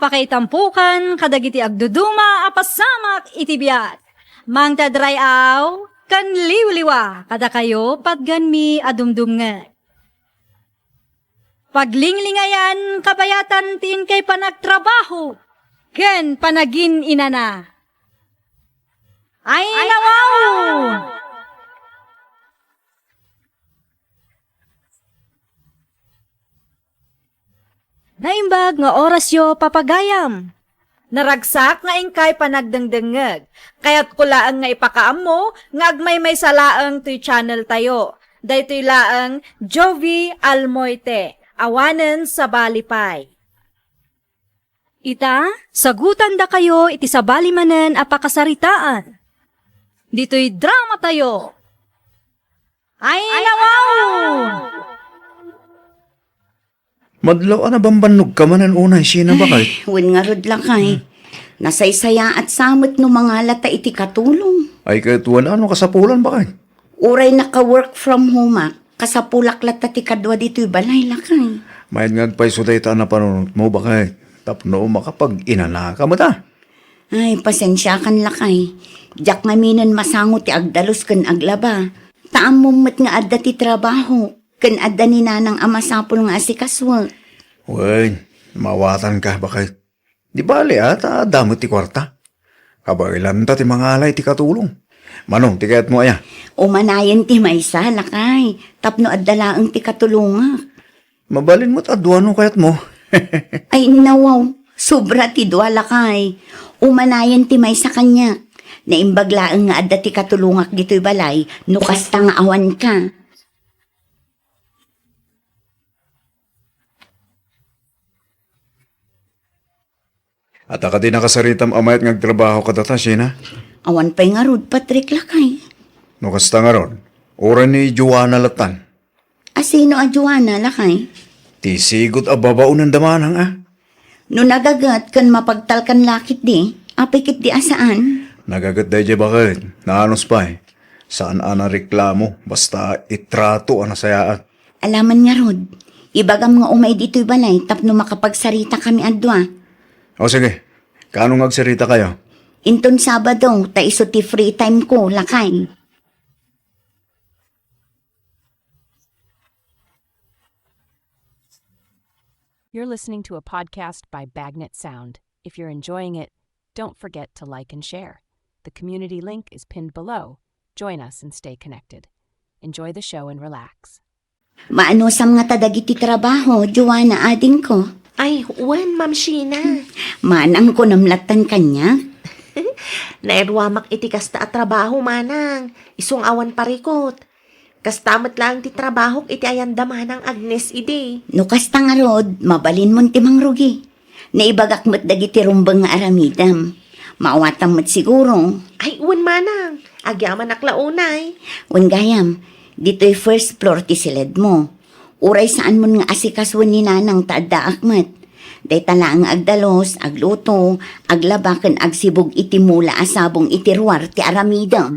Apakaitampukan kadagiti agduduma apasamak itibiyat. Mangtadrayaw kan liwliwa kada kayo padganmi adumdumnget. Paglinglingayan kabayatan tin kay panagtrabaho ken panagin inana. Ay nawaw! Naimbag nga orasyo papagayam. Naragsak nga ingkay panagdengdengeg. Kaya't kulaang nga ipakaam mo, nga agmay may salaang to'y channel tayo. Daytoy laang Jovi Almoite, awanen sa balipay. Ita, sagutan da kayo iti sabali manen apakasaritaan. Dito'y drama tayo. Ay nawaw! Madlaw na bambanog ka manan unay sina ba kay? Wen nga rod lang kay. Nasaysaya at samot no mga lata iti katulong. Ay kahit wala ano kasapulan ba kay? Uray naka-work from home kasapulak lata ti kadwa dito'y balay lakay. Mayad ngagpay suday ta na panunot mo ba kay? Tapno makapag inana ka mo ta. Ay, pasensya kan lakay. Diyak nga minan masango ti agdalos kan aglaba. Taam mo mat nga adda ti trabaho. Kan adda ni nanang amasapol nga asikaswal. Uy, mawatan ka ba kay? Di bali ata damot ti kwarta. Kabailan ta ti mga alay ti katulong. Manong, ti kayat mo aya. Umanayan ti maysa lakay. Tapno adda laang ti katulunga. Mabalin mo't adwano kayat mo. Ay nawaw, sobra ti dua lakay. Umanayan ti maysa kanya. Naimbaglaang nga adda ti katulungak dito'y balay. Nukas ta nga awan ka. At akadi nakasaritam amayat ngagtrabaho kadata sina. Awan pa'y nga rod, Patrick lakay. No kasta nga ron, ora ni Joanna Latan. Asino a Joanna lakay? Ti sigot ababaw ng damanang No nagagat kan mapagtalkan lakit di, apikit di asaan? Nagagat day jay bakit? Naanos pa eh. Saan ana reklamo? Basta itrato ana sayaan. Alaman nga rod, ibagam nga umay dito'y balay tapno makapagsarita kami adwa. O sige, kaano ngagsarita kayo? Inton Sabado, ta iso ti free time ko, lakay. You're listening to a podcast by Bagnet Sound. If you're enjoying it, don't forget to like and share. The community link is pinned below. Join us and stay connected. Enjoy the show and relax. Maano sam nga tadagiti trabaho, Joanna ading ko. Ay, wan, Ma'am Sheena. Manang ko namlatan kanya. Nairwamak iti kasta at trabaho, manang. Isong awan parikot. Kastamat lang ti trabaho iti ayanda manang Agnes ide. No kasta nga rod, mabalin mo ti mangrugi. Naibagak mo't dagiti rumbang nga aramidam. Maawatam mo't siguro. Ay, wan, manang. Agyaman aklaunay. Gayam, dito'y first floor ti silid mo. Uray saan mo nga asikaswan ni nanang taadda akmat. Day tala ang agdalos, agluto, aglabakan agsibog iti mula asabong itirwar ti aramida.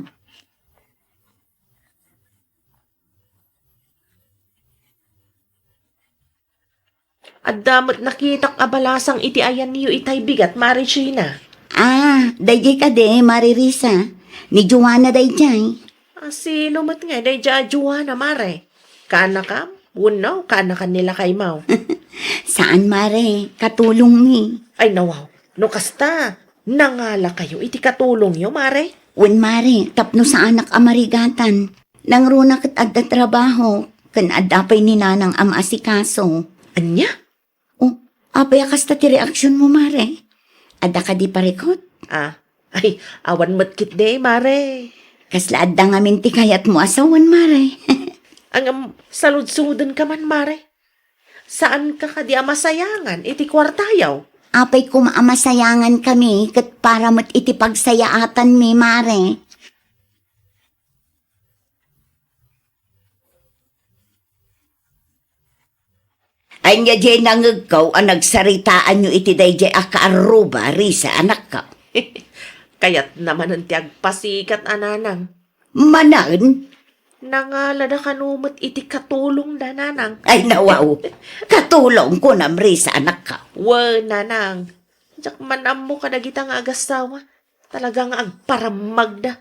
At damot nakitak abalasang iti ayan niyo itay bigat, Mari Sheena. Dayjay ka de, Maririsa. Ni Joanna dayjay. Sino mat nga, day Joanna, Mare. Kana ka? Unaw, kana kanila kay Mau. Saan, Mare? Katulong mi. Ay, nawaw. No kasta, nangala kayo iti katulong yo, Mare. Wen, Mare, tapno sa anak amarigatan. Nangruna kat adda trabaho. Kan adapay ni nanang amasikaso. Anya? Oh, apay kasta ti reaksyon mo, Mare. Adda ka di parikot? Ay, awan matkit de, Mare. Kasla adda nga minti kayat mo asawan, Mare. Ang salud-sudan ka man, Mare. Saan ka di amasayangan? Iti kwartayaw. Apay kumaamasayangan kami kat para mo't iti pagsayaatan mi, Mare. Ay nga jay nangagkaw ang nagsaritaan nyo iti dayjay akaaruba, Risa, anak ka. Kaya't naman ang tiagpasikat, ananang. Manan? Nangalada kanumot iti katulong da, nanang. Ay nawaw, katulong ko na, Risa, anak ka. Nanang. Jak manam mo ka na kita nga agasawa. Talagang agparamag na.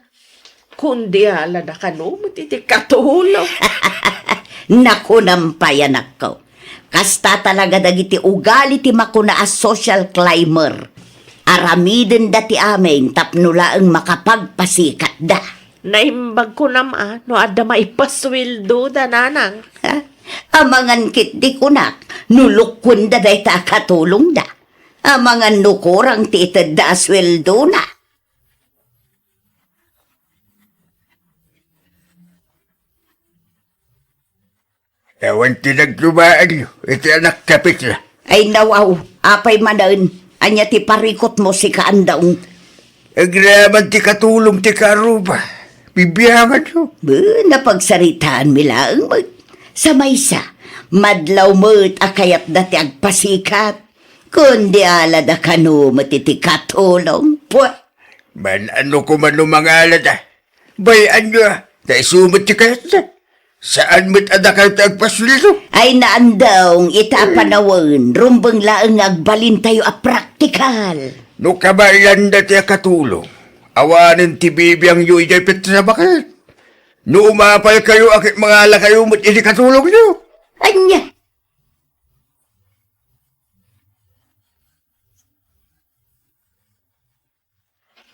Kundi ala na ka no, matiti katulong. Naku nampayan ako. Kasta talaga dagiti ugali ti makuna as social climber. Aramiden dati amin tapnula ang makapagpasikat da. Naimbag ko nama, no ada maipaswildo da nanang. Ha? Amangan kit di kunak, nulukwin da day ta katulong da. Amangan nukurang titad da asweldo na. Ewan tinagdumaan nyo. Iti anak kapit na. Ay nawaw, apay manaon, anya ti parikot mo si kaandaong. Agraman ti katulong ti karuba. Bibiyangan nyo. Napagsaritaan milaang mag. Sa maysa, madlaw mo't akayat dati agpasikat. Kundi ala da kano matiti katulong. Pwa, Man ano ko man mga alada. Bayan nyo. Dahil sumot ti kayat na. Saan mo't adakal tagpasulito? ay naandawng itapanawon, rumbang laang agbalin tayo a praktikal. No kabayan dati katulong. Awanin ti bibiyang yu ijay petra bakit? No umapal kayo akit mga ala kayo mo't ini katulong nyo. Anya,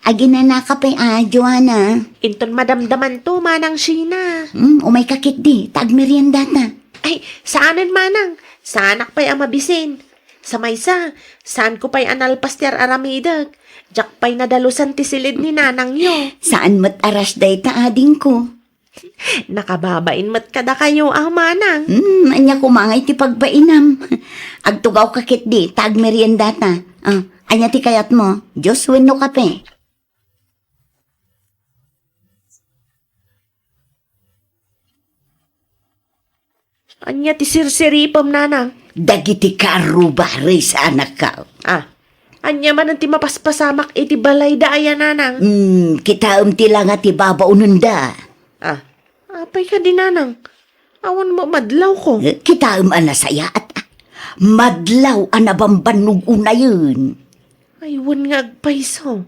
aginana ka pa'y Joanna. Inton madamdaman to, manang Sheena. Umay kakit di, tag merienda na. Ay, saanan manang? Saanak pa'y amabisin. Sa maysa, saan ko pa'y analpastyar aramidag? Jak pa'y nadalusan ti silid ni nanang yo. Saan mo't aras day ta ading ko? Nakababain mat kada kayo, manang. Anya kumangay ti pagbainam. Agtugaw kakit di, tag merienda na. Anya ti kayat mo, Diyos wenno kape. Anya ti sirsiripam nanang. Dagiti karubari sa anak ka. Anya man ang ti mapaspasamak iti balay da aya nanang. Kita ti lang at ibaba ununda. Apay ka din nanang. Awan mo madlaw ko. Kita anasaya at madlaw anabambanog una yun. Aywan nga agpaiso.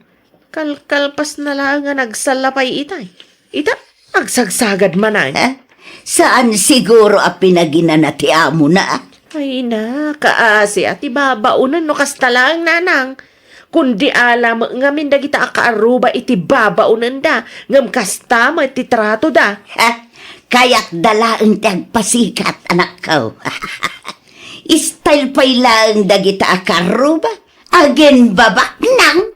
Kalkalpas na lang nga nagsalapay itay. Ita, agsagsagad man ay. Saan siguro a pinaginanati amo na? Ay na, kaasi at ibabaunan no kastalang nanang. Kundi alam ngamin dagita akaaruba iti babaunan da. Ngam kasta mo iti trato da. Kayak dalaan ti agpasikat anak ko. Style pa'y lang dagita akaruba. Again babak nang.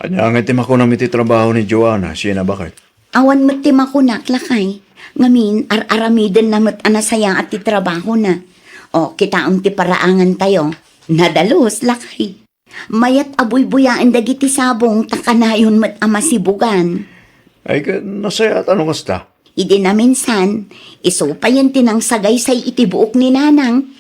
Anya nga itim ako namin ti trabaho ni Joanna. Siya na bakit? Awan mo't ti makunak lakay. Ngamin, aramiden na mo't anasayang at ti trabaho na. O, kita ti paraangan tayo. Nadalos lakay. Mayat abuy-buyaan dagiti sabong takanayon mo't amasibugan. Ay ka nasaya at anong kasta? Idi na minsan, isupayan tinang sagay say itibuok ni nanang.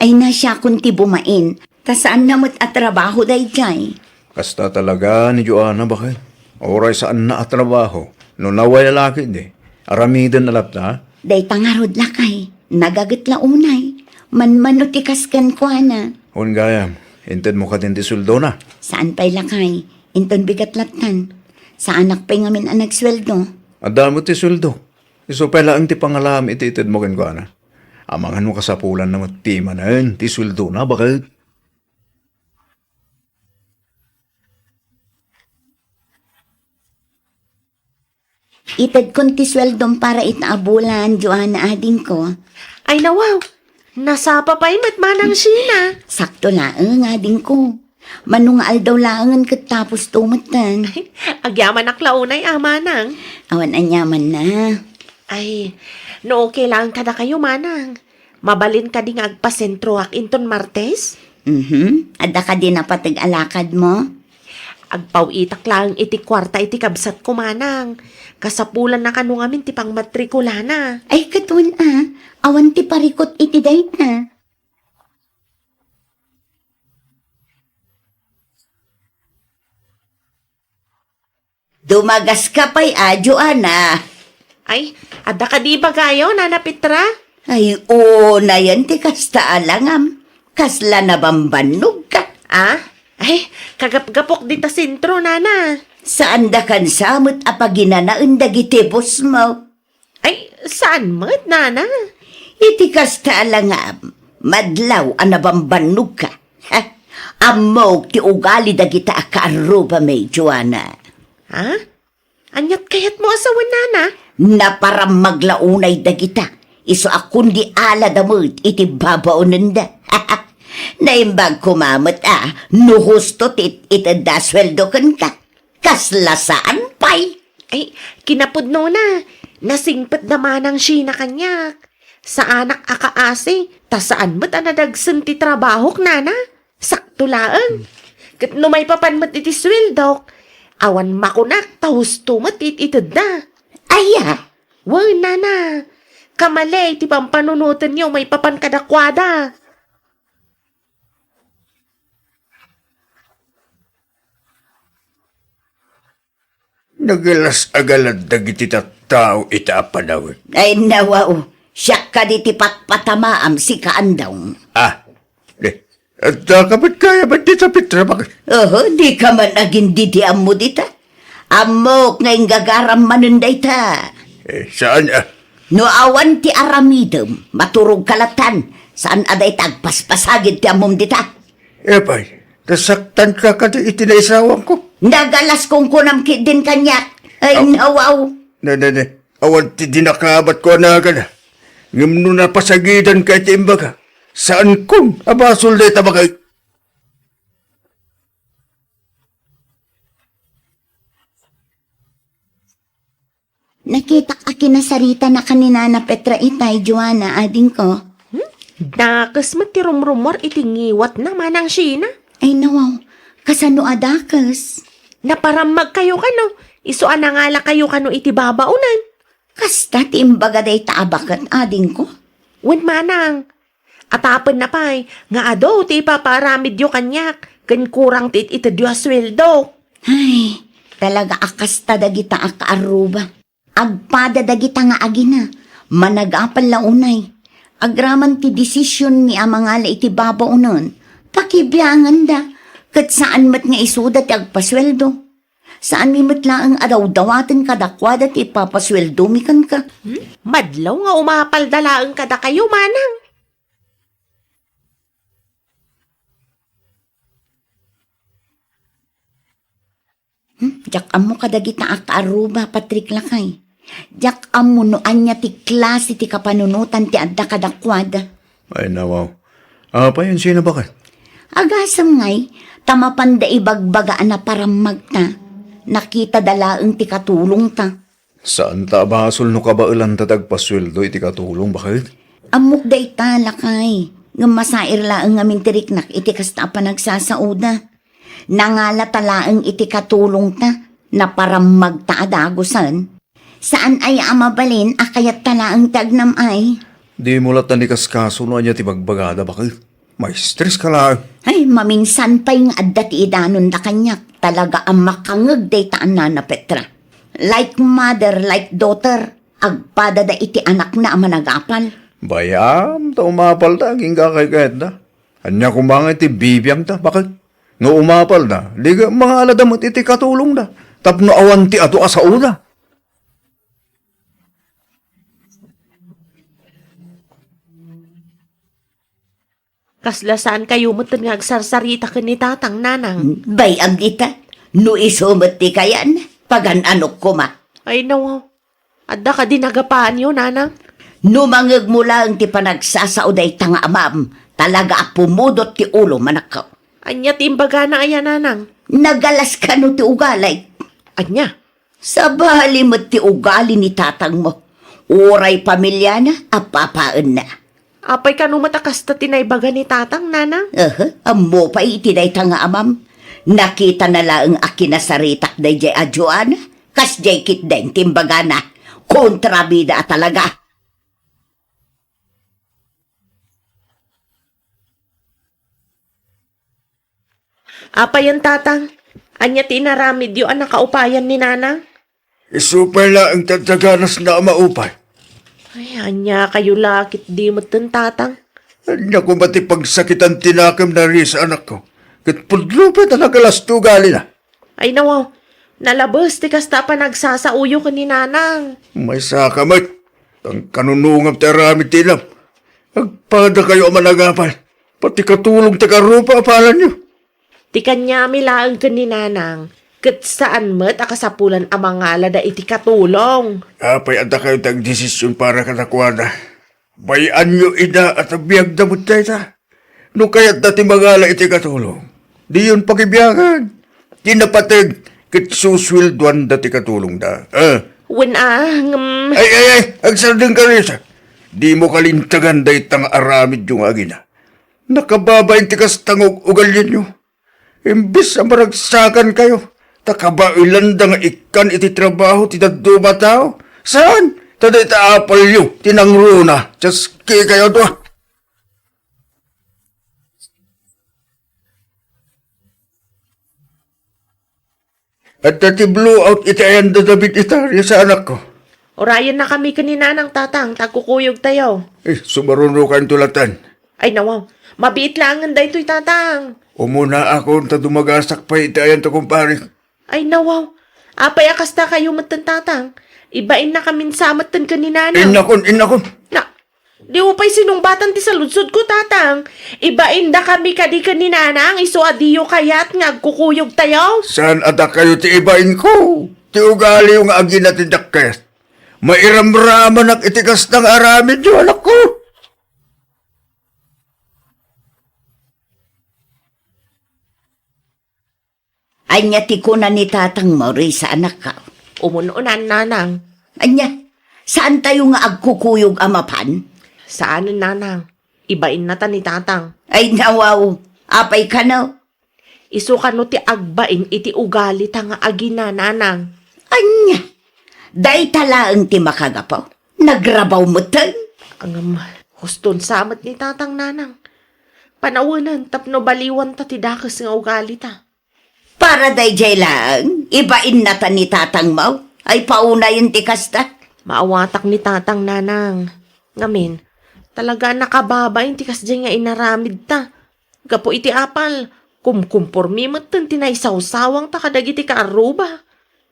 Ay na siya kung ti bumain. Tasaan na mo't at trabaho day jay. Kasta talaga ni Joanna bakit? Oray saan na at trabaho. No naway lalaki di. Aramidan na lapta. Day tangarod lakay. Nagagat launay. Man tikaskan ko na. Hun gayam. Inted mo ka din ti suldo na. Saan pa'y lakay? Inton bigat latan. Sa anak pa'y ngamin ang nagsweldo. Adamo ti suldo. Iso pala ang ti pangalam iti ited mo kin ko na. Amangan mo kasapulan na matima na yun. Ti suldo na bakit? Itad kon ti sweldom para itaabulan, Joanna ading ko. Ay nawaw, nasapa pa'y matmanang Sheena. Sakto laang ading ko. Manungal daw laangan kat tapos tumatan. Agyaman aklaunay, manang. Awan anyaman na. Ay, no okay lang kada kayo, manang. Mabalin ka ding agpasentro ak inton Martes? Ada ka din na patag-alakad mo? Agpawitak lang iti kwarta iti kabsat ko, manang. Kasapulan na kanong amin ti pang matrikula na. Ay katun awan ti parikot iti day na. Dumagas ka pa'y Joanna. Ay, ada ka di ba kayo, Nana Petra? Ay, oo na yan, ti kasta alangam. Kasla na bambanog ka. Ah? Ay, kagap-gapok di ta sentro, Nana. Saan da kan samot apaginanaan dagiti boss mo? Ay, saan mo't, Nana? Iti kasta alangam. Madlaw anabambanog ka. Ha? Amok ti ugali dagita akaaruba may Joanna. Ha? Anyat kayat mo asawan, Nana? Na para maglaunay dagita. Iso akong di ala damot iti babaonan da. Naimbag kumamot no husto itanda sweldo kan ka. Kaslasaan pay. Ay, kinapudno na. Nasingpet naman ang Sheena kanyak. Sa anak akaasi, ta saan mo't anadagsan ti trabaho, Nana? Sakto laan. Kat no may papanmat iti sweldo, awan makunak, tahusto mo't ititid na. Aya, Wow, Nana. Kamalay, ti pampanunutan niyo may papan kadakwada. Nagalas agalad dagiti tao itaapa daw. ay nawaw. Siya ka di ti patpatamaam si kaandaw. Ah, at kapat kaya ba di sa Petra? Bakit? Di ka man aging ditiam mo dita. Amok ngayong gagaram manunday ta. Saan No awan ti aramidem, maturog kalatan, saan aday tagpaspasagid ti amom dita. Pay, nasaktan ka kati itinaisawang ko. Nagalas kong kunam din kanyak. Ay nawaw. Awan ti dinakabat ko na agad. Ngam no napasagidan ka iti imbaga. Saan kun abasol de tabagay? Nakita ka kinasarita na kanina na Petra itay, Joanna, ading ko. Dakas matirumrumor itingiwat naman ang Sheena. Ay nawaw, kasano adakas? Naparamag kayo kano. Isuan na ngala kayo kano iti babaunan. Kasta ti imbaga day taabakat, ading ko. Wen manang. Atapan na pa'y, nga ado ti ipaparamid yo kanyak. Kan kurang ti itadyo sweldo. Ay, talaga akasta dagita akaaruba. Agpada dagita nga agina. Managapan launay. Agraman ti desisyon ni amangala iti babaunon. Pakibiyangan da. Kat saan mat nga isuda ti agpasweldo. Saan mi matlaang adaw-dawaten kadakwada ti ipapasweldo mi kan ka. Madlaw nga umapaldalaang kada kayo manang. Jak amo kadagita akaaruba, Patrick Lakay. Jak amo no anya ti klase ti kapanunutan ti adda kadakwada. Ay nawaw. Pa yun sino bakit? Agasam ngay, tamapanda ibagbagaan na paramag ta. Nakita dalaang ti katulong ta. Saan ta abasol no kabailan tatagpasweldo iti katulong bakit? Amok day ta, Lakay. Nga masair laang ngamin tiriknak iti kasta pa nagsasauda. Nangala talaang iti katulong ta na paramag ta adagusan. Saan ay amabalin akayat talaang tagnam ay? Di mo lat ni kaskaso no anya ti bagbagada bakit? May stress ka lang. Ay, maminsan pa yung adda ti idanon da kanyak. Talaga ang makangag day taan na Petra. Like mother, like daughter. Agpada da iti anak na managapal. Bayam, ta umapal ta, aging kakay da. Anya kumanga iti bibiyang ta, bakit? Nga umapal da, di ka mga aladamot iti katulong da. Tapno awan ti ato asauna. Kaslasaan kayo mo nga agsarsarita ka ni tatang nanang. Bayam ita. No isumot ti kayan. Pagan anok ko ma. Ay nawaw. Adda ka din nagapaan yun, nanang. No mangag mo lang ti panagsasauday tanga amam. Talaga pumudot ti ulo manakaw. Anya timbaga na ayan, nanang. Nagalas ka no ti ugalay. Anya. Sa bali mo ti ugali ni tatang mo. Uray pamilya na, apapaan na. Apay ka numatakas ta tinaybaga ni tatang, nanang. Amo pa itinay tanga amam. Nakita na lang akinasaritak day jay adyoan. Kas jay kit den timbaga na. Kontrabida talaga. Apay ang tatang. Anya tinaramid yun ang nakaupayan ni nanang. Isupay la ang tadaganas na maupay. Ay, anya kayo lakit di mo tatang. Anya ko mati pagsakitan tinakam na rin sa anak ko. Kat pudlupa talaga lasto gali na. Ay nawaw, nalabas ti kasta pa nagsasauyo ka ni nanang. May sakamat. Ang kanunungam tarami tinam. Agpada kayo managapal. Pati katulong tagarupa apalan nyo. Ti kanya milaang ka ni nanang. Kat saan mo't akasapulan ang mga alada iti katulong. Apay anda kayo tag desisyon para katakwada. Bayan nyo ina at abiyag damot tayo ta. No kaya't dati magala iti katulong. Di yun pakibiyagan. Tinapatag kit suswilduan dati katulong da. Ay, agsardeng ka rin sa. Di mo kalintagan day tang aramid yung agina. Nakababayin tikas tangog ugalyan nyo. Imbis ang maragsakan kayo. Takaba ilanda nga ikan iti trabaho ti daduma tao. Saan? Taday taapal yung tinangro na. Just kayo to. At dati blow out iti ayan dadabit itarya sa anak ko. Orayan na kami kanina ng tatang, tagkukuyog tayo. Sumaruno kan tulatan. Ay nawaw, mabiit lang ang daytoy tatang. Umuna ako ta dumagasak pa iti ayan to kumpare. Ay nawaw, apay akasta kayo matan tatang. Ibain na kami sa amatan kanina na. Inakon. Na, di mo pa'y sinumbatan ti sa lutsod ko tatang. Ibain na kami kadi kanina na ang iso adiyo kayat nga agkukuyog tayo. Saan ada kayo ti ibain ko? Ti ugali yung agi na tindakkes. Mairamraman ang itikas ng aramid yung anak ko. Anya ti ko na ni tatang Maury sa anak ka. Umununan nanang. Anya, saan tayo nga agkukuyog amapan? Saan nanang? Ibain na ta ni tatang. Ay nawaw, apay ka na. Iso kano ti agbain iti ugali ta nga agina nanang. Anya, day talaang ti makagapaw. Nagrabaw mo tan. Ang huston samat ni tatang nanang. Panawanan tapno baliwan ta ti dakas nga ugali ta. Para day jay lang, ibain na ta ni tatang Mau. Ay pauna yung ti kasta. Maawatak ni tatang nanang. Ngamin, talaga nakababain ti kasdyan nga inaramid ta. Gapo iti apal, kumkumpormi matan tinaysawsawang ta kadagiti kaaruba.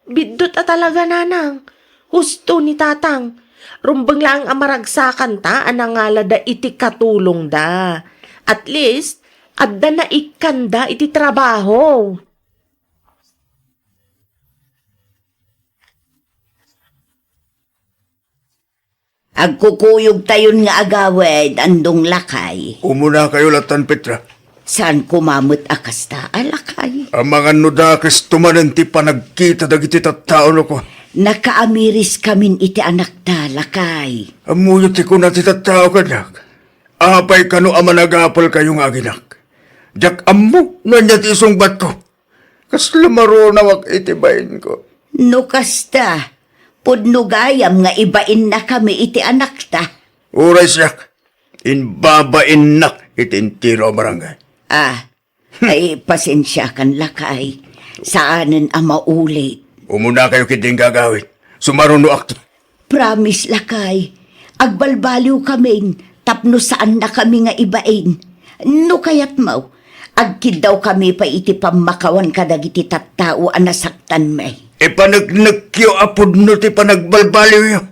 Bidot a talaga nanang. Husto ni tatang. Rumbang lang ang maragsakan ta, anangalada iti katulong da. At least, adda na ikanda iti trabaho. Agkukuyog tayon nga agawid, andong lakay. Umuna kayo latan Petra. Saan kumamot akasta alakay? Ang mga nudakes tumanan ti panagkita dagiti tattaon ko. Nakaamiris kamin iti anak ta, lakay. Amuyo ti ko na ti tattao kanak. Apay kano amanagapal kayong aginak. Jak ammo nanya ti isungbat ko. Kas lumaro na wak itibayin ko. No kasta, pudnugayam nga ibain na kami iti anak ta. Uray siyak. Inbabain nak itintiro barangay. Ay pasensya kan lakay. Saanen ang maulit. Umuna kayo kiting gagawin. Sumaruno akto. Promise lakay. Agbalbaliw kami. Tapno saan na kami nga ibain. No kayat mau. Agkid daw kami pa iti pamakawan kadagiti tattao anasaktan may. Panagnagkyo apod no ti panagbalbaliw yo.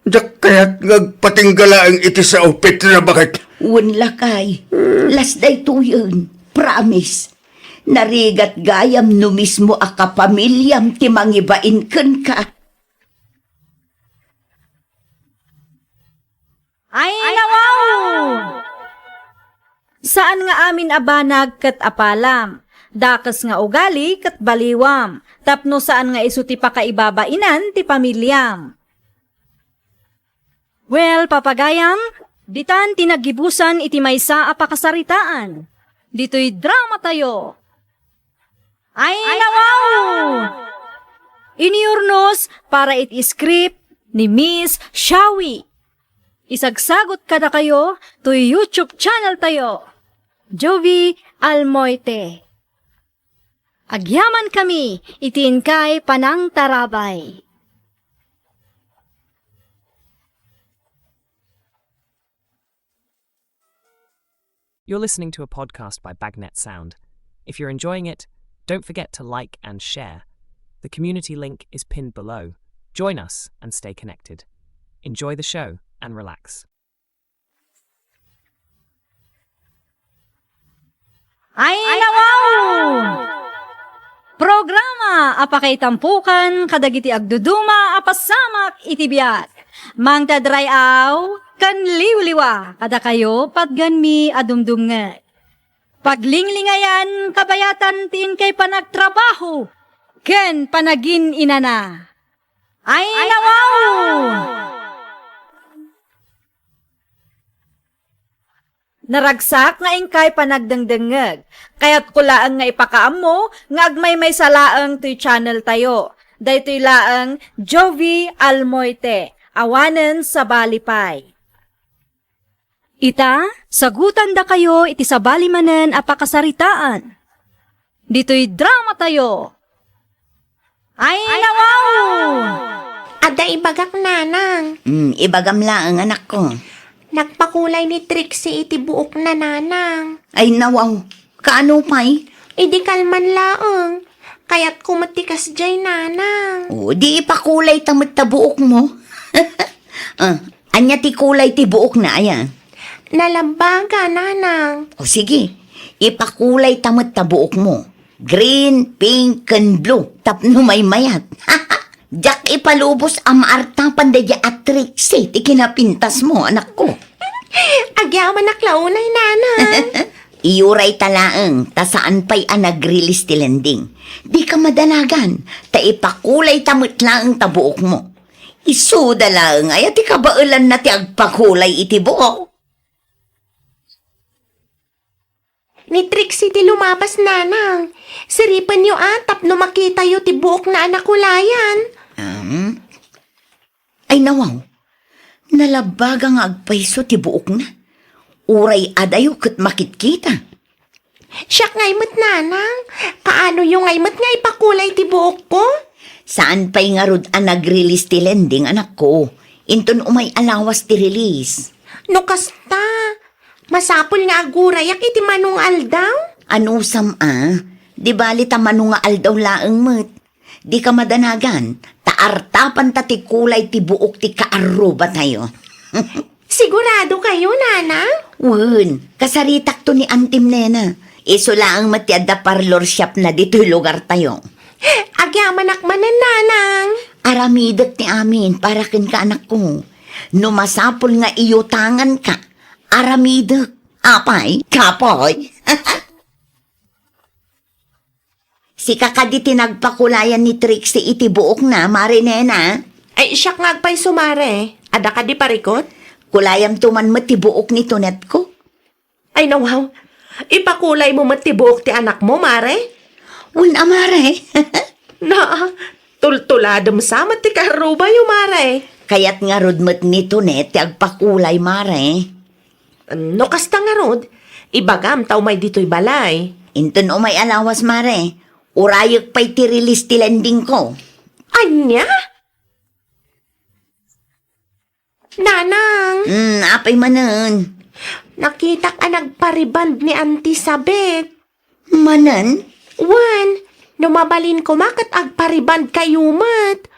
Diyak kaya't ngagpatinggala ang iti sa upit na bakit. Lakay. Last day to yun. Promise. Narigat gayam no mismo a kapamilyam ti mangibain ken ka. Ay nawaw! Saan nga amin abanag kat apalam? Dakas nga ugali kat baliwam. Tapno saan nga isu ti pakaibabainan ti pamilyam. Well, papagayam, ditan tinagibusan iti maysa a pakasaritaan. Dito'y drama tayo. Ay nawaw! Iniurnos para iti script ni Miss Shawi. Isagsagot kada kayo to YouTube channel tayo. Jovi Almoite. Agyaman kami, itin kay panang tarabay. You're listening to a podcast by Bagnet Sound. If you're enjoying it, don't forget to like and share. The community link is pinned below. Join us and stay connected. Enjoy the show and relax. Ay nawaw! Programa apakay tampukan kadagiti agduduma apasamak itibiyat. Mang tadrayaw kan liwliwa kada kayo patganmi adumdumnget. Paglinglingayan kabayatan tin kay panagtrabaho ken panagin inana. Ay nawaw! Naragsak nga ingkay panagdengdengeg. Kaya't kulaang nga ipakaam mo, nga agmay may salaang to'y channel tayo. Daytoy laang Jovi Almoite, awanen sa balipay. Ita, sagutan da kayo iti sabali manen apakasaritaan. Dito'y drama tayo. Ay nawaw! Ada ibagak nanang. Ibagam lang ang anak ko. Nagpakulay ni Trixie iti buok na nanang. Ay nawaw, kaano pa'y? Idi kalman laang. Kaya't kumatikas jay nanang. O, di ipakulay tamad ta buok mo. Anya ti kulay ti buok na ayan. Nalambaga nanang. O sige, ipakulay tamad ta buok mo. Green, pink, and blue. Tapno may mayat. Jack ipalubos ang maartang pandaya at Trixie. Ikinapintas mo, anak ko. Agyaman naklaunay nanang. Iyuray talaang, ta saan pa'y nag-release ti landing. Di ka madanagan, ta ipakulay tamot lang ta buok mo. Isuda lang, ay ati kabailan na ti agpakulay iti buok. Ni Trixie ti lumabas nanang. Siripan niyo atap no makita yo ti buok na anakulayan. Ay nawaw, nalabaga nga agpaiso ti buok na. Uray adayo kat makitkita. Siya ngaymat nanang. Paano yung ngaymat nga ipakulay ti buok ko? Saan pa'y nga rod nag-release ti landing, anak ko? Inton umay alawas ti release. No kasta. Masapol nga agurayak iti manong aldaw. Ano di bali ta manunga aldaw laeng met. Di ka madanagan, taartapan ta ti kulay ti buok ti kaaruba tayo. Sigurado kayo, nanang? Wen, kasaritak to ni Antim Nena. Iso laang matiada parlor shop na dito'y lugar tayo. Agyaman akmanan, nanang. Aramidat ni amin para kin ka anak ko. Numasapol nga iyutangan ka. Aramidat. Apay, kapoy. Si kakaditi nagpakulayan ni Trixie iti buok na, Marinena. Ay, siya nga agpay sumare. Ada ka di parikot? Kulayam tuman mo ti buok ni Tonet ko. Ay, nawaw. Ipakulay mo matibuok ti anak mo, mare? Un amare. Na, tultuladam sa ti karuba yung mare. Kaya't nga rodmet ni Tonet ti agpakulay, mare. No kasta nga rod, ibagam tao may dito'y balay. Inton umay alawas, mare. Urayok pa'y ti release ti landing ko. Anya? Nanang, Apay manan. nakita ka nagpariband ni Auntie Sabet. Manan? Wan, numabalin ko makat agpariband kayo mat.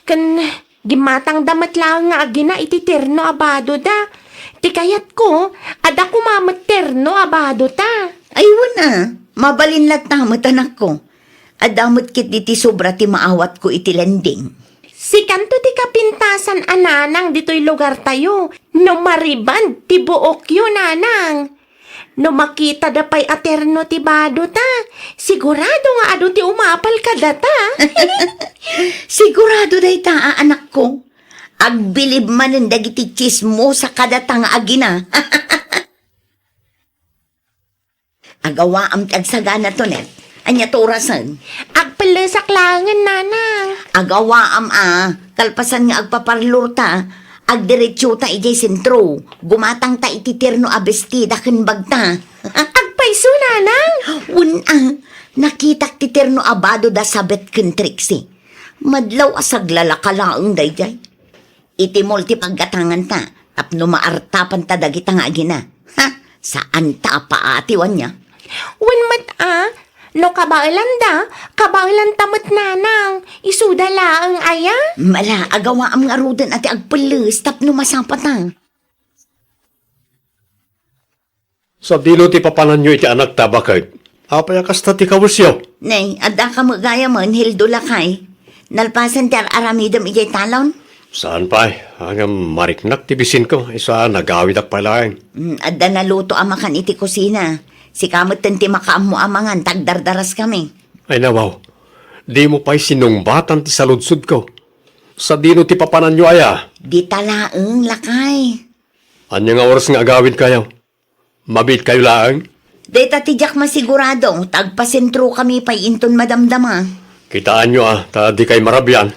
Kan gimatang damat lang nga agina iti terno abado da. Ti kayat ko, ada ko mamat terno abado ta. Ay, wana. Mabalin latamat anak ko. Adamot kit iti sobra ti maawat ko iti landing. Si kanto ti kapintasan ananang dito'y lugar tayo. No mariband ti buok yun nanang. No makita da pa'y aterno ti bado ta. Sigurado nga ado ti umapal ka data. Sigurado day ta, anak ko. Agbilib manen dagiti chismo sa kadatang agina. Agawa am ti agsagana to net. Anya to orasan. Agpalasak langan nanang. Agawa am kalpasan nga agpaparlor ta. Agdiretsyo ta ijay sentro. Gumatang ta iti terno abestida ken bagta. Agpaiso nanang. Nakitak ti terno abado da sabet ken Trixie. Madlaw asaglalaka laeng dayjay. Iti multi paggatangan ta. Tapno maartapan ta dagita nga agina. Saan ta paatiwan niya? Wanmat no kabailan tamat nanang, isudala ang aya. Mala, agawa ang arudan ati agpalis, tapno masapatan. Sa dilo ti papanan nyo iti anak tabakay. Apay kasta ti kawusyo. Nay, adda ka magaya man, hildo lakay. Nalpasan ti aramidam ijay talon? Saan pa? Hanggang mariknak ti bisin ko. Isa nagawid ak palaeng. Adda naluto amakan iti kusina. Si kamot ti makaam mo amangan, tagdardaras kami. Ay nawaw, di mo pa'y sinumbatan ti saludsud ko. Sa dino ti papanan nyo aya. Di talaeng lakay. Anya nga oras nga agawid kayo? Mabit kayo laang? Deta ti jak masigurado, tagpasentro kami pa'y inton madamdama. Kitaan nyo ta di kay marabyan.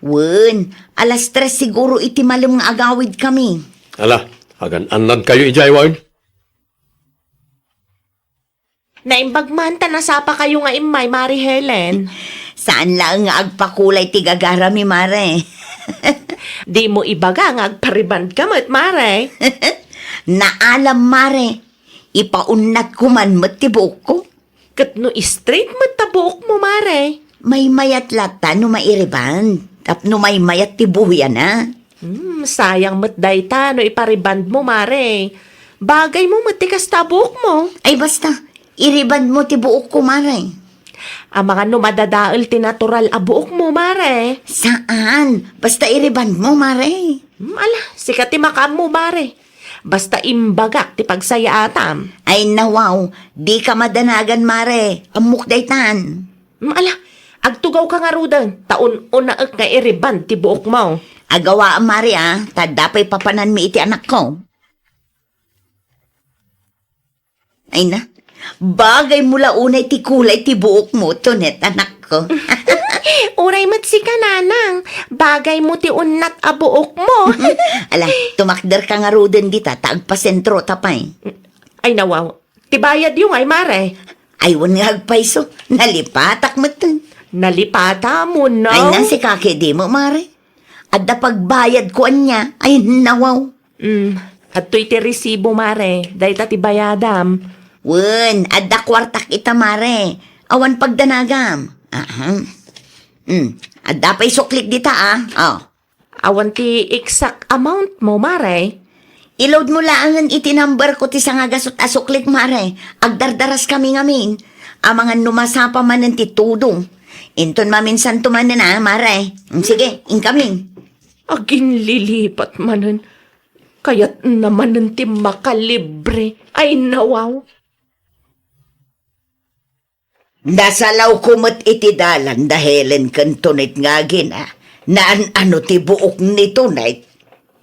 Wen, alas 3 siguro iti malim nga agawid kami. Ala, agan anad kayo ijaywan. Naimbagman ta nasapa kayo nga imay, Mari Helen. Saan lang nga agpakulay ti gagara mi mare? Di mo ibaga nga agpariband ka mat, Mare. Naalam mare, ipaunat ko man matibok ko. Kat no straight mat tabuok mo, Mare. May mayat lata no mairiban, tapno may mayat tibuyan na. Sayang mat dayta no ipariband mo, Mare. Bagay mo matikas tabuok mo. Ay basta, iriban mo ti buok ko mare. Ang mga numadadaal ti natural a buok mo, Mare. Saan? Basta iriban mo mare. Ala, sikat ti makam mo, Mare. Basta imbagak ti pagsayatam. Ay nawaw, di ka madanagan mare. Amok daytan. Ala, agtugaw ka nga rudan. Taon unaak nga iriban ti buok mo. Agawa mare tadapay papanan mi iti anak ko. Ay na, bagay mula unay ti kulay ti buok mo, tunet anak ko. Uray mat si kananang. Bagay mo ti unat a buok mo. Ala, tumakder ka nga rudan dita, tagpasentro tapay. Ay nawaw, ti bayad yung ay, Mare. Aywan nga agpaiso, nalipatak mo tun. Nalipata mo, no? Ay na si kake di mo, mare. Adda pagbayad ko anya, ay nawaw. At to'y ti resibo, Mare. Dahil ti bayadam. Wen, adda kwartak ita, mare. Awan pagdanagam. Adda pa'y suklik dita, Oh. Awan ti exact amount mo, Mare. Iload mo laangan iti number ko ti nga gasot asuklik, mare. Agdardaras kami ngamin. Amangan numasapa man ng titudong. Inton maminsan tumanan mare. Sige, incoming. Agin lilipat manan. Kaya't naman ng ti makalibre. Ay nawaw. Nasalaw kumot iti dalan dahilen kantunit nga gina. Naan ano ti buok ni tunay.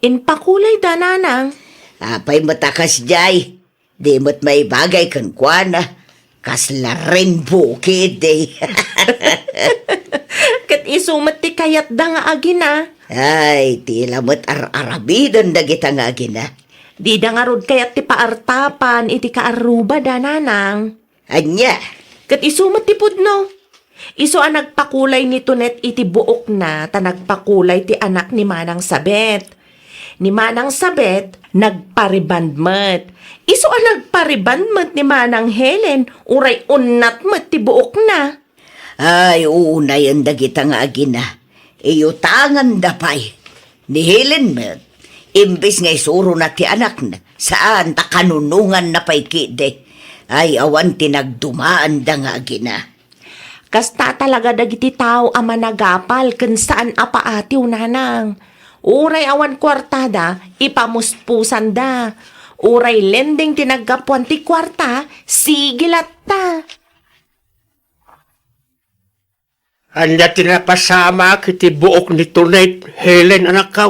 Inpakulay da, nanang. Apay matakas jay. Di mo't may bagay kan kuana. Kasla rin bukid eh. Kat isumat ti kayat da nga agina. Ay, tila mo't ar-arabidan da kita nga gina. Di da nga rod kayat ti paartapan iti kaaruba da, nanang. Anya, Kat isumat ti pudno. Iso ang nagpakulay ni Tunet iti buok na ta nagpakulay ti anak ni Manang Sabet. Ni Manang Sabet, nagparibandmet. Iso ang nagparibandmet ni Manang Helen, uray unat met ti buok na. ay unay ang da kita nga agina. Iyutangan da pay. Ni Helen met, imbis nga isuro na ti anak na, saan ta kanunungan na pay kide. Ay awan tinagdumaan da nga agina. Kasta talaga dagiti tao ang managapal ken saan apaatiw, nanang. Uray awan kwartada, ipamuspusan da. Uray lending tinaggapuan ti kwarta, sigilat ta. Anya tinapasama kiti buok ni Tunay, Helen anak ka.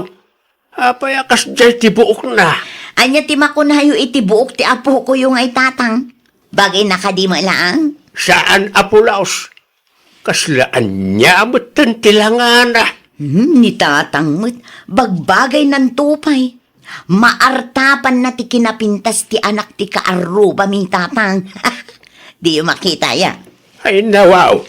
Apay akas jay ti buok na. Anya ti makunayo iti buok ti apo ko yung ay tatang. Bagay nakadima lang. Saan apulaos? Kaslaan niya amutan tilangan na. Ni tatang mo't bagbagay ng tupay. Maartapan na ti kinapintas ti anak ti kaaruba mi tatang. Di yung makita ya. Ay nawaw,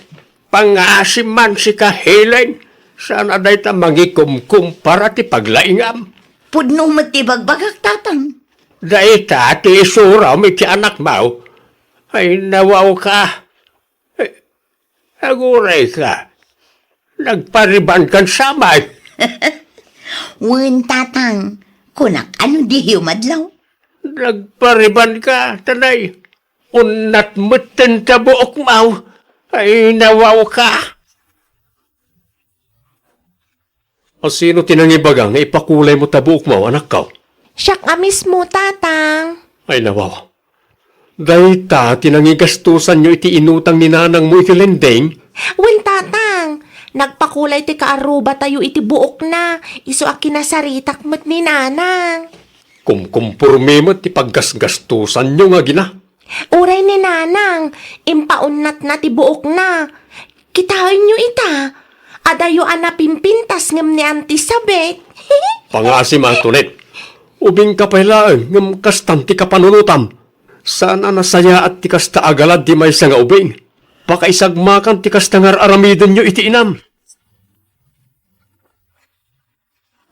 pangasim man si ka Helen. Saan aday ta mangikumkum para ti paglaingam? Pudno mo't ti bagbagak tatang. Daita, ti isura mi ti anak mo. Ay, nawaw ka. Ay, aguray ka. Nagpariban kan samay. Wen tatang, kunak ano di madlaw? Nagpariban ka, tanay. Unat mutin ta buok mo. Ay, nawaw ka. O sino tinangibagang ipakulay mo tabuok mo, anak ka? Siya ka mismo, tatang. Ay, nawaw. Dahita, tinangigastusan nyo iti inutang ni nanang mo iti lending. Wen, tatang. Nagpakulay ti kaaruba tayo iti buok na. Iso a kinasaritak mo't ni nanang. Kumkumpurmi mo ti paggasgastusan nyo nga gina. Uray ni nanang, impaunat na ti buok na. Kitahin nyo ita. Adayo anapimpintas ngam ni Auntie Sabet. Pangasim Antoinette. Ubing kapailaan ngam kastan ti kapanunutam. Sana nasaya at ti kasta agalad di may nga ubing. Pakaisagmakan ti kasta ngar aramidon nyo iti inam.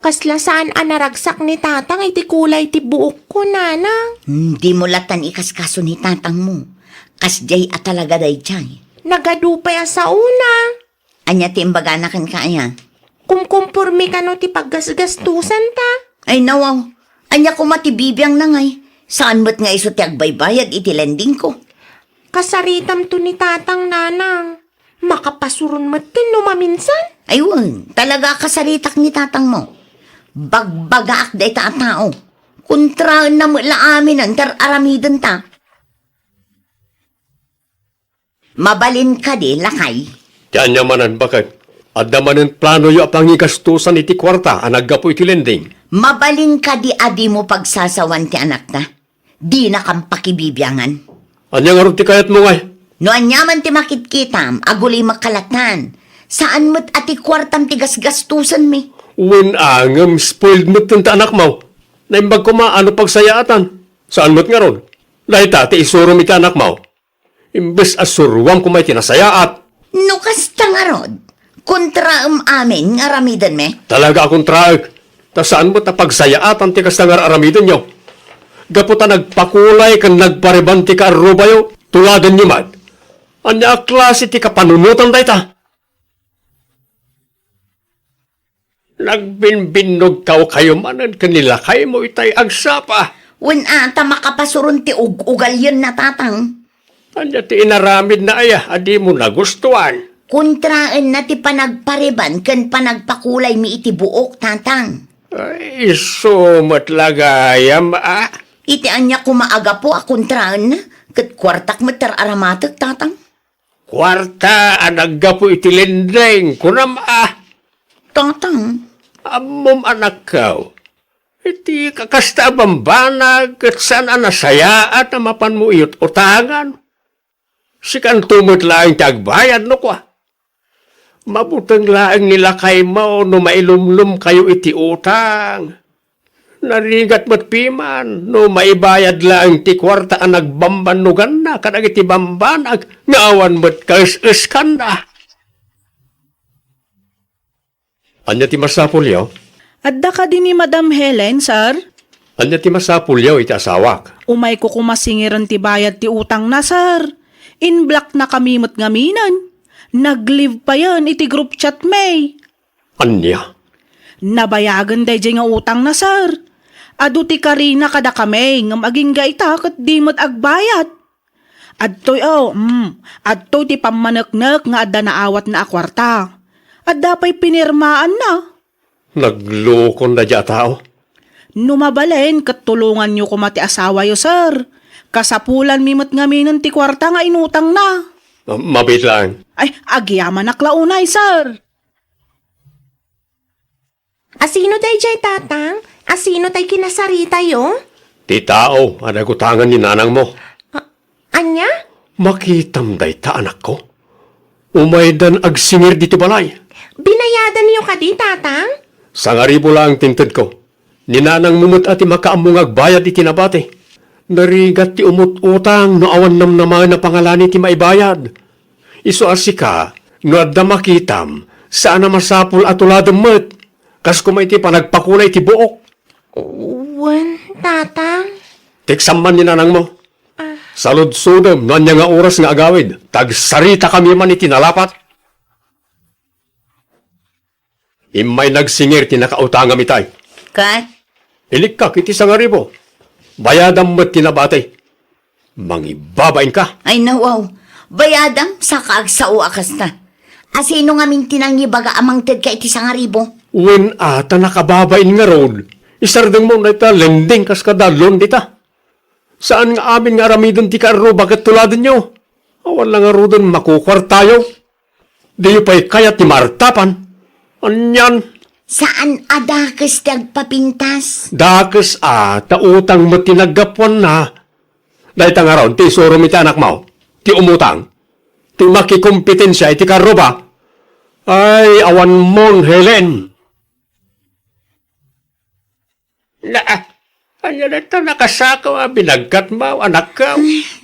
Kasla saan anaragsak ni tatang iti kulay ti buok ko, nanang. Hindi mo latan ikaskaso ni tatang mo. Kasjay at talaga day jay. Nagadupay sa una. Anya ti imbaga na kan kaya. Kumkumpurmi ka no ti paggasgastusan ta. Ay nawaw, anya ko matibibiyang na ngay. Saan mo't nga iso ti agbaybayad iti lending ko? Kasaritam to ni tatang, nanang. Makapasurun mo to no maminsan. Ayun, talaga kasalitak ni tatang mo. Bagbagaak day ta tao. Kontra na mula amin ang aramidon ta. Mabalin ka di, lakay. Diyan yamanan bakit? Adda manen plano yo pangigastusan iti kwarta anaggapo iti lending. Mabalin ka di adi mo pagsasawan ti anak na. Di na kang pakibibyangan. Anya nga ron ti kayat mo ngay? No anyaman ti makitkitam, aguli makalatan. Saan mo't ati kwartam ti gasgastusan mi? Wen angam spoiled mo't ta anak mo. Naimbag ko maano pagsayaatan. Saan mo't nga ron? Dahita ti isuro mi ti anak mo. Imbes asuruang kumay tinasayaat. No kasta nga rod. Kontra amin nga ramidan me. Talaga akong traag. Ta saan mo't pagsayaatan ti kasta nga aramidon nyo? Gaputa nagpakulay kan nagpariban ti kaarubayo. Tuladan nyo man. Anya klase ti kapanunutan dayta. Nagbinbinog kayo manan kanila kayo mo itay agsapa. Wen ata makapasurun ti ugal yun na tatang. Anya ti inaramid na aya, adi mo nagustuhan. Kontraan na ti panagpariban ken panagpakulay mi iti buok tatang. Ay, sumat lagayam Iti anya kumaaga po a kontraan na. Kat kwartak mo aramatek tatang. Kwarta, anagga po iti lendeng, kunam Tatang. Amom anak kaw. Iti kakasta bambanag, kat saan anasaya at amapan mo iyot utangan. Sikan tumot laing tagbayad no kwa. Mabutang laing nila kay mo no mailumlum kayo iti utang. Narigat mo't piman no maibayad laing ti kwarta ang nagbambanugan na kanag iti bambanag ngaawan mo't kais-iskan na. Anya ti masapul yaw? Adda ka din ni Madam Helen, sir? Anya ti masapul yaw iti asawak? Umay ko kumasingiran ti bayad ti utang na, sir. In black na kami mo't ngaminan. Nag-live pa yan iti group chat may. Anya? Nabayagan day nga utang na, sir. Adu ti Karina kada kami nga maging gaita kat di mo't agbayad. Adtoy adtoy ti pamanaknak nga adda naawat na akwarta. Adda pa'y pinirmaan na. Naglukon na dya tao? Numabalen kat tulungan nyo kumati asawa yo, sir. Kasapulan mimot ngaminan ti kwarta nga inutang na. Mabit lang. Ay, agyaman na klaunay, sir. Asino tay jay tatang? Asino tay kinasarita yo? Ti tao, anagutangan ni nanang mo. Anya? Makitam day ta anak ko. Umaydan agsingir dito balay. Binayadan niyo ka di, tatang? Sangaribo lang tinted ko. Ninanang mumut ati makaamong agbayad iti nabate. Narigat ti umut-utang no awan namnaman na pangalani ti maibayad. Iso asika, no adda makitam, saan na masapul at uladam met. Kas kumay ti panagpakulay ti buok. Wen, tatang? Tiksaman ni nanang mo. Salud-sudom, noon niya nga oras nga agawid. Tagsarita kami man itinalapat. Imay nagsingir tinakautang amitay. Kat, Ilikak iti sangaribo. Bayadam mo't tinabatay. Mangibabain ka. ay nawaw. Bayadam sa kaagsao akasta. Asino nga mintinang baga amang ted ka iti sangaribo? Wen ata nakababain nga road. Isardeng mo na ita lending kas kadalon dita. Saan nga amin nga aramidon ti karo bagat tuladan nyo? Awan lang nga rodon makukwar tayo. Di pa'y kayat ti martapan. Anyan. Saan adakas tagpapintas? Dakes tautang mo tinagapuan na. Dahil nga ron, ti suro mi ti anak mo. Ti umutang. Ti makikumpetensya iti karo ba? Ay, awan mong Helen. Anya na ito nakasakaw binagkat mo, anak ka.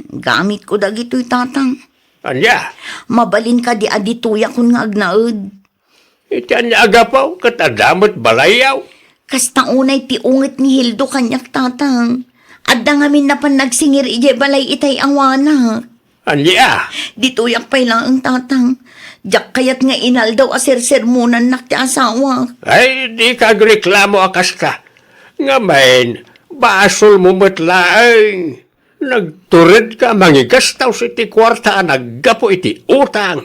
Gamit ko dagito'y tatang. Anya, Mabalin ka di adituya kun nga agnaed. iti anya agapaw, katadamot balayaw. Kasta unay ti ungit ni Hildo kanyak tatang. Adda ngamin na pan nagsingir ije balay itay awana. Anya, Dituyak pa'y lang ang tatang. Diyak kayat nga inal daw aser-sermonan nak ti asawa. ay di kagreklamo akas ka. Nga main, basol mo matlaang. Nagturid ka, mangigastaw sa iti kwarta, naggapo iti utang.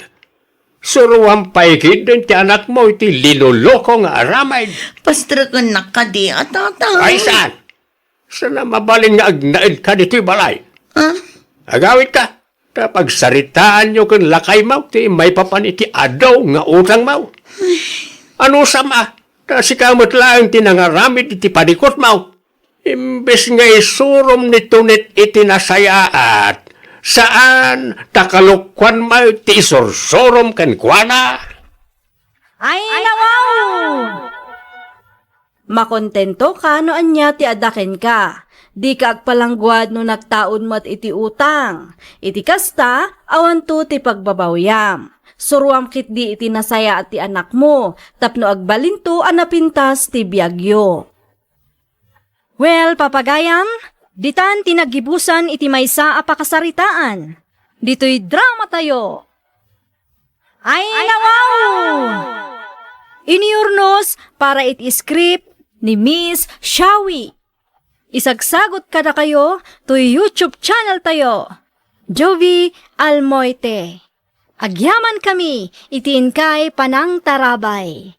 Suruang paikid din ti anak mo iti linuloko nga aramay. Pastrakan na ka di tatang. Ay saan? Sana mabalin nga agnaid ka dito'y balay. Ha? Agawit ka. Kapag saritaan nyo kung lakay mo, ti may papan iti adaw nga utang mo. Ano sama? Kasi kamot lang tinangaramit iti padikot mo. Imbes nga isurom nito nit iti nasayaat. Saan takalukwan mo iti isursurom kan kuana? Ay, nawaw! Makontento ka no anya ti adaken ka. Di ka agpalangguad no nagtaon mo at iti utang. Iti kasta, awan to ti pagbabawyam. Suruam kit di iti nasaya at ti anak mo. Tapno agbalinto anapintas ti biyagyo. Well, papagayam, ditan tinagibusan iti maysa a pakasaritaan. Dito'y drama tayo. Ay, nawaw! Iniurnos para iti script ni Miss Shawi. Isagsagot kada kayo to YouTube channel tayo. Jovi Almoite. Agyaman kami, itiin kay Panang Tarabay.